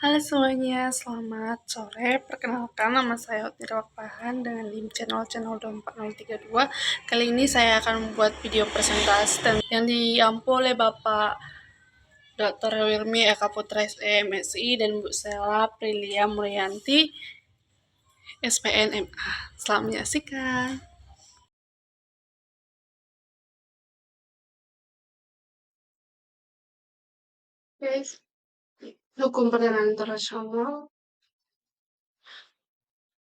Halo semuanya, selamat sore. Perkenalkan, nama saya Otnira Wakpahan dengan NIM channel 24032. Kali ini saya akan membuat video presentasi yang diampu oleh Bapak Dr. Wilmi Eka Putra SEMSI dan Bu Sela Prilia Muryanti SPNMA. Selamat menyaksikan. Guys, hukum perdagangan internasional.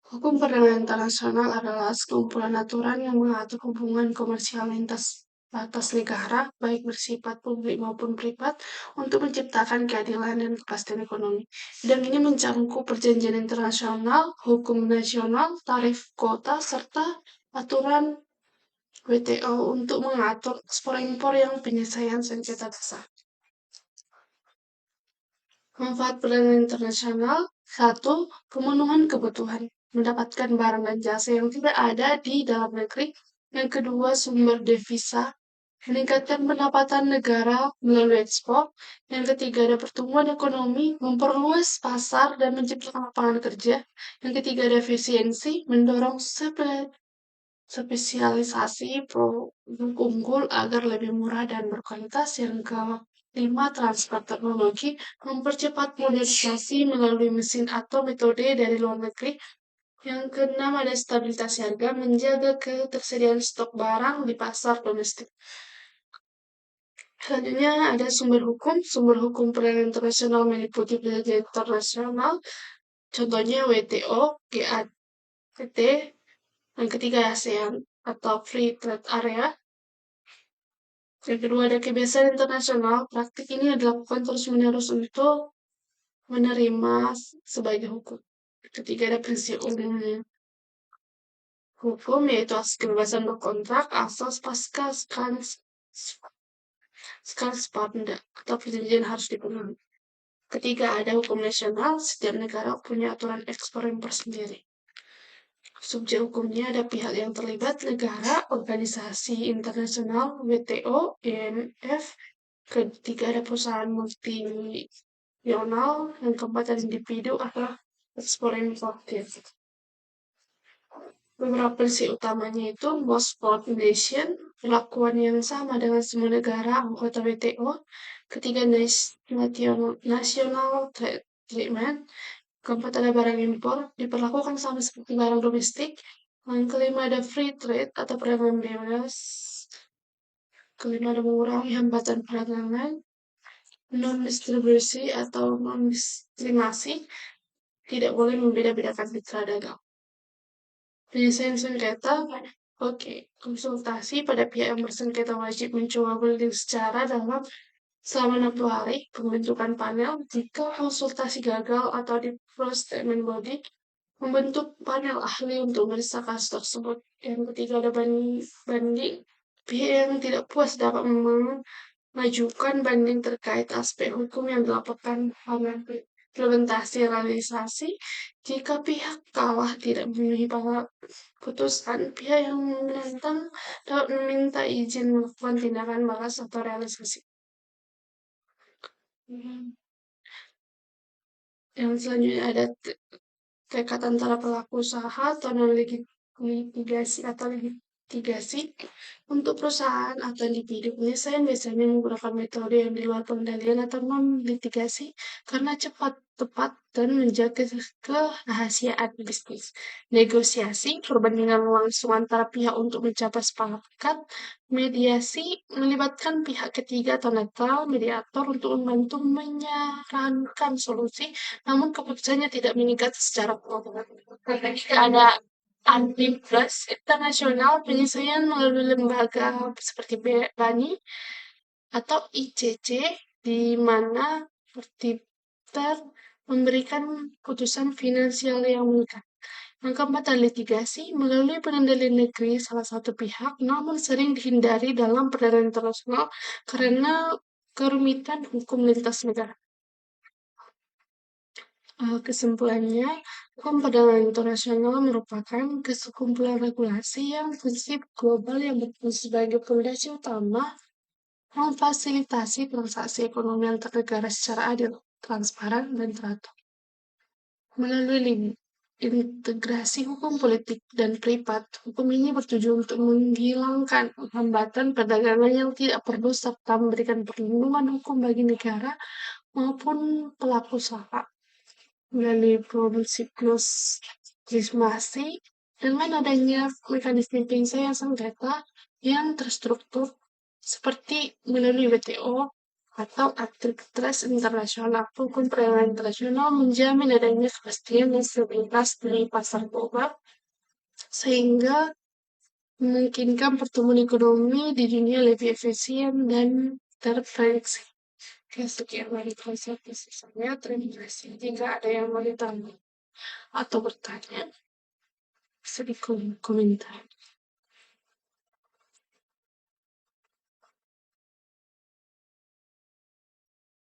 Hukum perdagangan internasional adalah sekumpulan aturan yang mengatur hubungan komersial lintas batas negara, baik bersifat publik maupun privat, untuk menciptakan keadilan dan kepastian ekonomi. Bidang ini mencakup perjanjian internasional, hukum nasional, tarif kuota, serta aturan WTO untuk mengatur ekspor-impor yang penyelesaian sengketa besar. Manfaat perdagangan internasional: 1. Pemenuhan kebutuhan, mendapatkan barang dan jasa yang tidak ada di dalam negeri. Yang kedua, sumber devisa, meningkatkan pendapatan negara melalui ekspor. Yang ketiga, ada pertumbuhan ekonomi, memperluas pasar dan menciptakan lapangan kerja. Yang ketiga, ada efisiensi, mendorong spesialisasi produk unggul agar lebih murah dan berkualitas. Yang kelima, transfer teknologi, mempercepat modernisasi melalui mesin atau metode dari luar negeri. Yang keenam, ada stabilitas harga, menjaga ketersediaan stok barang di pasar domestik. Selanjutnya ada sumber hukum. Sumber hukum perdagangan internasional meliputi perjanjian internasional, contohnya WTO, GATT. Yang ketiga, ASEAN atau Free Trade Area. Yang kedua, ada kebiasaan internasional. Praktik ini dilakukan terus-menerus untuk menerima sebagai hukum. Ketiga, ada prinsip umum hukum, yaitu asas kebebasan berkontrak, asas pasca sekali sepadan atau perjanjian harus dipenuhi. Ketiga, ada hukum nasional. Setiap negara punya aturan ekspor impor sendiri. Subjek hukumnya ada pihak yang terlibat, negara, organisasi internasional, WTO, IMF. Ketiga, ada perusahaan multinasional. Yang keempat, ada individu atau ekspor impor. Beberapa prinsip utamanya itu most coordination, perlakuan yang sama dengan semua negara anggota WTO. Ketiga, national treatment. Keempat, ada barang impor, diperlakukan sama seperti barang domestik. Yang kelima, ada free trade atau perdagangan bebas. Kelima, ada mengurangi hambatan perdagangan. Non-distribusi atau non-diskriminasi, tidak boleh membeda-bedakan mitra dagang. Penyelesaian sengketa, konsultasi pada pihak yang bersengketa wajib mencoba berunding secara dalam selama 60 hari. Pembentukan panel, jika konsultasi gagal atau di first statement body, membentuk panel ahli untuk memeriksa kasus tersebut. Yang ketiga, ada banding. Pihak yang tidak puas dapat mengajukan banding terkait aspek hukum yang dilaporkan pada implementasi realisasi. Jika pihak kalah tidak memenuhi putusan, pihak yang menentang dapat meminta izin melakukan tindakan balas atau realisasi. Yang selanjutnya ada tekad antara pelaku usaha atau non-litigasi atau litigasi. Untuk perusahaan atau individu, penyelesaian biasanya menggunakan metode yang di luar pengendalian atau non-litigasi karena cepat, tepat, dan menjaga kerahasiaan bisnis. Negosiasi, perbandingan langsung antara pihak untuk mencapai sepakat. Mediasi, melibatkan pihak ketiga atau netral, mediator untuk membantu menyarankan solusi, namun keputusannya tidak mengikat secara formal. Ada Anti-Plus internasional, penyelesaian melalui lembaga seperti BANI atau ICC, di mana arbiter memberikan putusan finansial yang mengikat. Yang keempat, ada litigasi melalui pengendalian negeri salah satu pihak, namun sering dihindari dalam perdagangan internasional karena kerumitan hukum lintas negara. Kesimpulannya, hukum perdagangan internasional merupakan kesekumpulan regulasi yang prinsip global yang berfungsi sebagai fondasi utama memfasilitasi transaksi ekonomi antar negara secara adil, transparan, dan teratur. Melalui integrasi hukum politik dan privat, hukum ini bertujuan untuk menghilangkan hambatan perdagangan yang tidak perlu serta memberikan perlindungan hukum bagi negara maupun pelaku usaha melalui siklus legislasi dengan adanya mekanisme penyelesaian sengketa yang terstruktur seperti melalui WTO atau arbitras internasional. Hukum perdagangan internasional menjamin adanya kepastian dan stabilitas di pasar global sehingga memungkinkan pertumbuhan ekonomi di dunia lebih efisien dan terprediksi. Oke, sekian dari konservasi saya. Terima kasih. Jika ada yang mau ditanya atau bertanya, bisa di komentar.